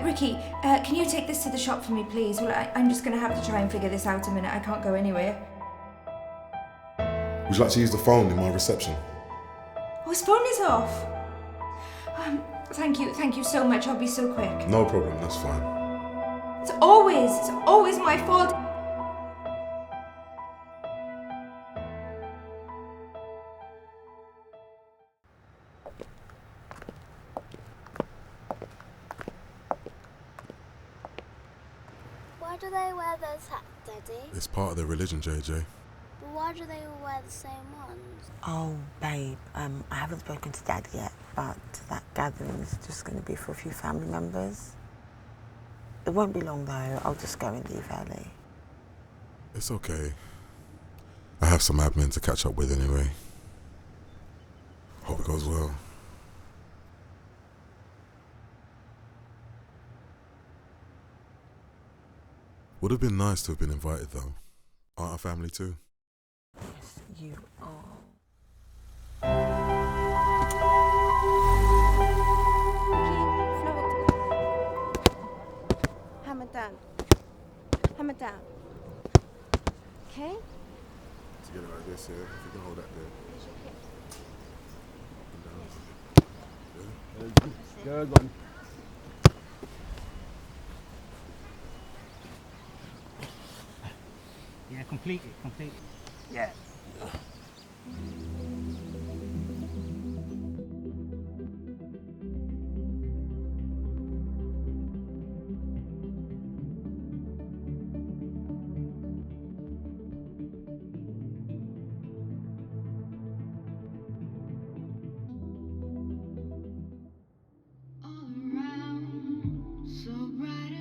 Ricky, can you take this to the shop for me, please? Well, I'm just going to have to try and figure this out a minute. I can't go anywhere. Would you like to use the phone in my reception? Oh, his phone is off. Thank you so much. I'll be so quick. No problem, that's fine. It's always my fault. Why do they wear those hats, Daddy? It's part of their religion, JJ. But why do they all wear the same ones? Oh, babe, I haven't spoken to Dad yet, but that gathering is just going to be for a few family members. It won't be long, though. I'll just go and leave early. It's okay. I have some admin to catch up with anyway. Hope it goes well. Would have been nice to have been invited though. Aren't our family too? Yes, you are. Hammer down. Hammer down. Okay? Together like this, yeah. If you can hold that there. Good one. Yeah, complete it. Yeah.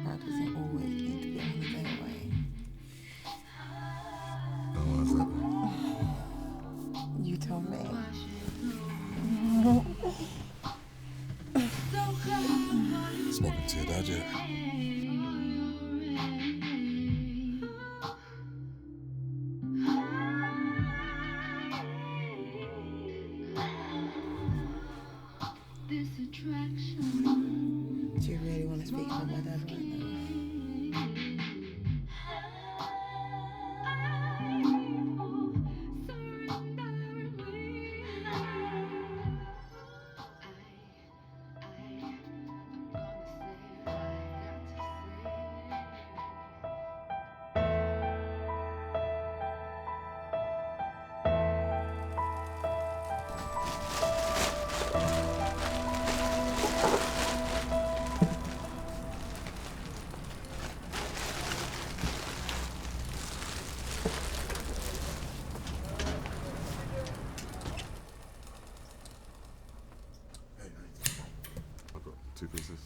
That doesn't always need to be a holiday away. Why is that? You tell me. Smoking to your dad yet? Do you really want to speak about my dad right now? I've got 2 pieces.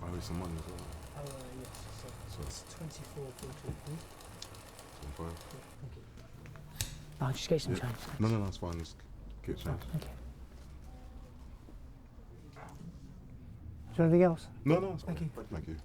I owe you some money as well. Yes. So it's 24.42. 25. I'll just get some change. No, it's fine. Just get change. Okay. Is there anything else? No, it's fine. Thank you. Thank you.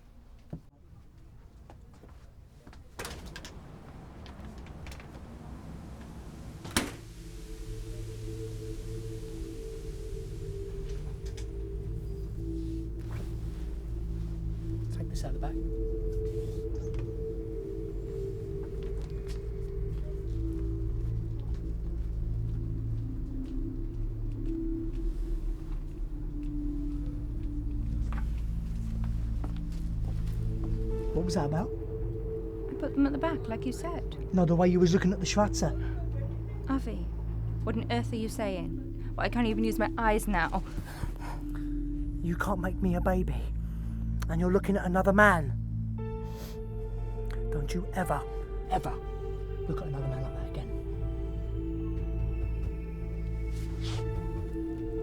Take this out the back. What was that about? I put them at the back, like you said. No, the way you was looking at the Schwarzer. Avi, what on earth are you saying? Well, I can't even use my eyes now. You can't make me a baby. And you're looking at another man. Don't you ever look at another man like that again.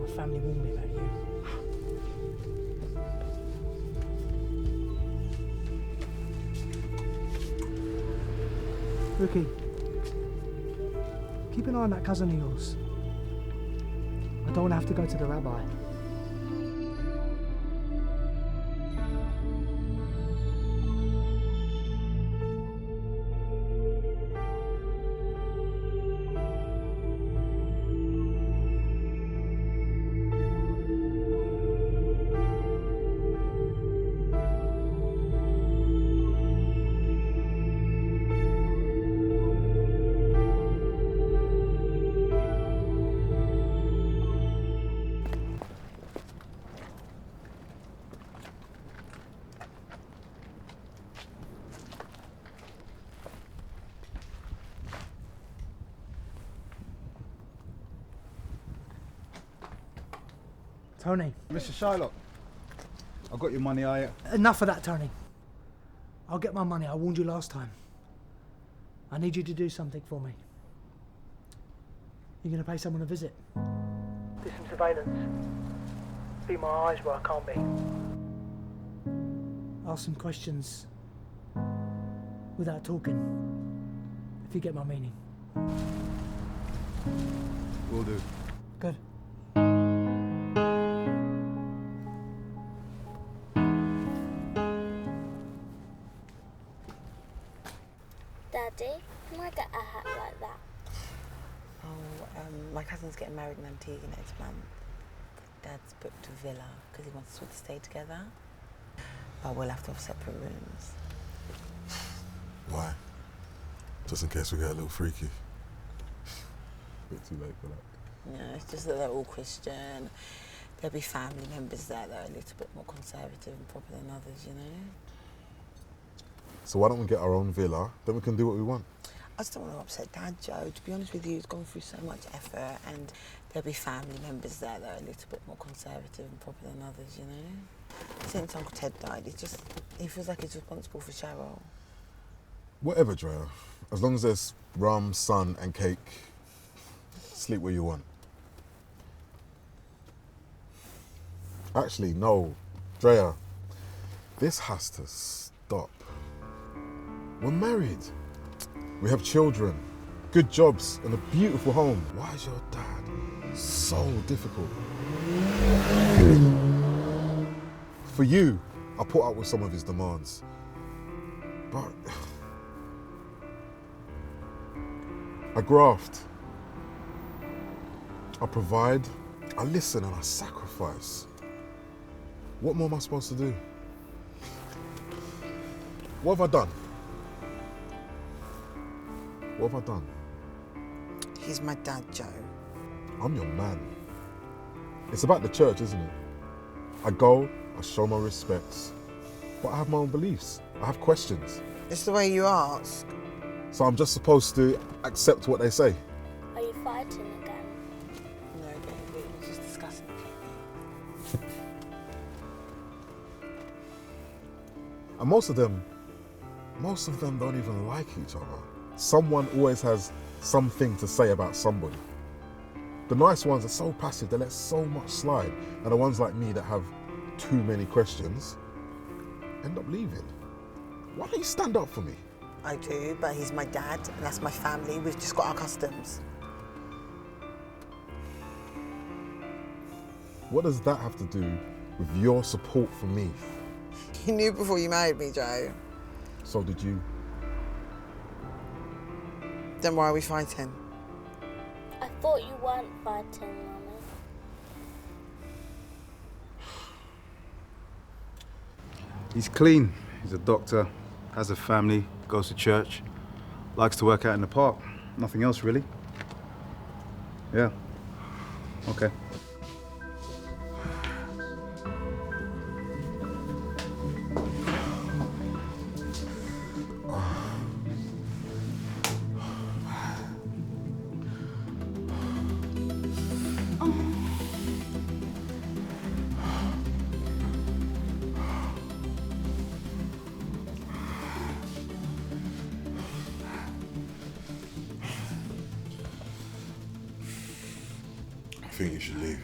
My family warned me about you. Ricky, keep an eye on that cousin of yours. I don't want to have to go to the rabbi. Tony. Mr. Shylock, I got your money, Enough of that, Tony. I'll get my money. I warned you last time. I need you to do something for me. You're going to pay someone a visit. Do some surveillance. Be my eyes where I can't be. Ask some questions without talking, if you get my meaning. Will do. Good. Daddy, can I get a hat like that? My cousin's getting married in Antigua next month. Dad's booked a villa because he wants us all to stay together. But we'll have to have separate rooms. Why? Just in case we get a little freaky. Bit too late for that. Yeah, it's just that they're all Christian. There'll be family members there that are a little bit more conservative and proper than others, you know? So why don't we get our own villa, then we can do what we want. I just don't want to upset Dad, Joe. To be honest with you, he's gone through so much effort, and there'll be family members there that are a little bit more conservative and proper than others, you know? Since Uncle Ted died, he feels like he's responsible for Cheryl. Whatever, Drea. As long as there's rum, sun and cake, sleep where you want. Actually, no. Drea, this has to stop. We're married. We have children, good jobs and a beautiful home. Why is your dad so difficult? For you, I put up with some of his demands. But I graft, I provide, I listen and I sacrifice. What more am I supposed to do? What have I done? What have I done? He's my dad, Joe. I'm your man. It's about the church, isn't it? I go, I show my respects, but I have my own beliefs. I have questions. It's the way you ask. So I'm just supposed to accept what they say. Are you fighting again? No, baby, we're just discussing a few things. And most of them don't even like each other. Someone always has something to say about somebody. The nice ones are so passive, they let so much slide. And the ones like me that have too many questions end up leaving. Why don't you stand up for me? I do, but he's my dad, and that's my family. We've just got our customs. What does that have to do with your support for me? You knew before you married me, Joe. So did you? Then why are we fighting? I thought you weren't fighting, Mummy. He's clean. He's a doctor, has a family, goes to church, likes to work out in the park. Nothing else, really. Yeah. Okay. I think you should leave.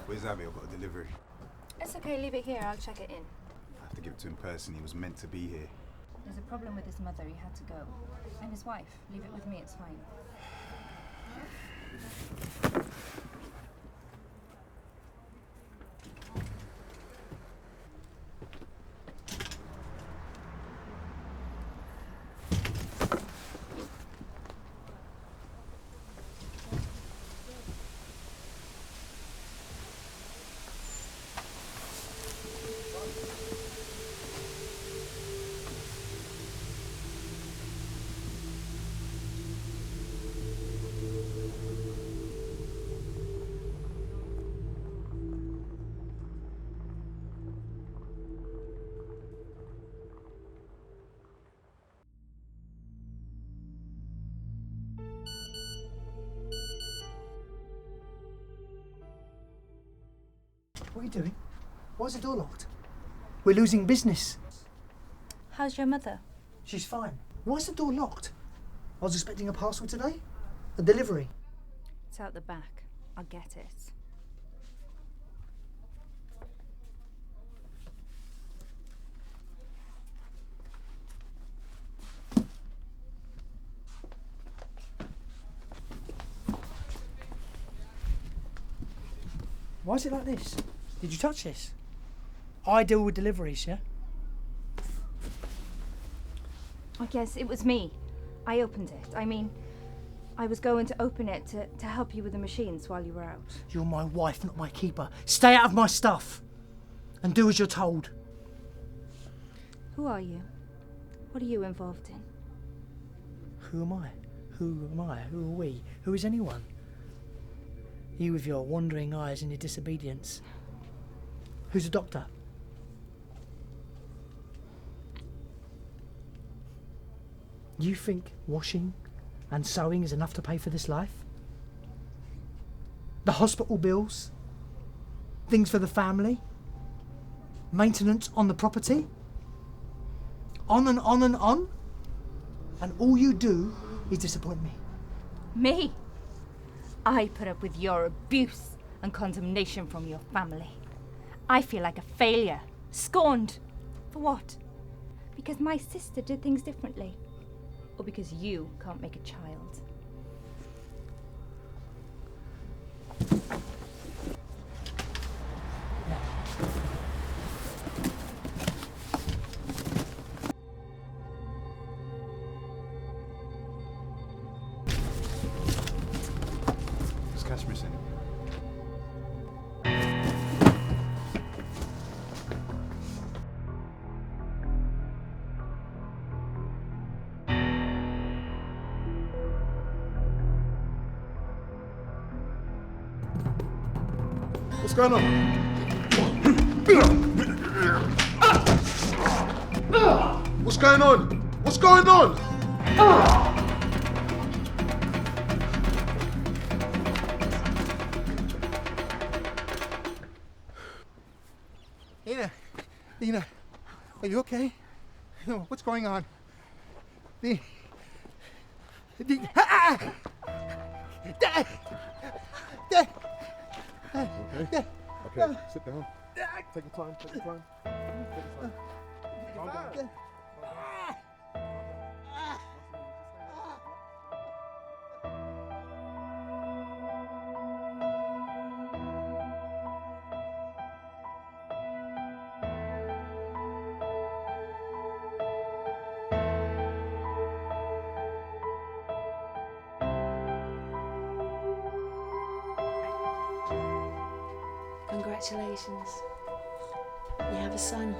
Where's Abby? I've got a delivery. It's okay, leave it here. I'll check it in. I have to give it to him in person. He was meant to be here. There's a problem with his mother. He had to go. And his wife. Leave it with me. It's fine. What are you doing? Why is the door locked? We're losing business. How's your mother? She's fine. Why is the door locked? I was expecting a parcel today. A delivery. It's out the back. I'll get it. Why is it like this? Did you touch this? I deal with deliveries, yeah? I guess it was me. I opened it. I mean, I was going to open it to help you with the machines while you were out. You're my wife, not my keeper. Stay out of my stuff. And do as you're told. Who are you? What are you involved in? Who am I? Who am I? Who are we? Who is anyone? You with your wandering eyes and your disobedience. Who's a doctor? You think washing and sewing is enough to pay for this life? The hospital bills? Things for the family? Maintenance on the property? On and on and on? And all you do is disappoint me. Me? I put up with your abuse and condemnation from your family. I feel like a failure, scorned. For what? Because my sister did things differently? Or because you can't make a child? Just catch me a second. What's going on? What's going on? What's going on? Nina, are you okay? What's going on? Okay, sit down. Take your time, take your time. Calm down. Congratulations. You have a son.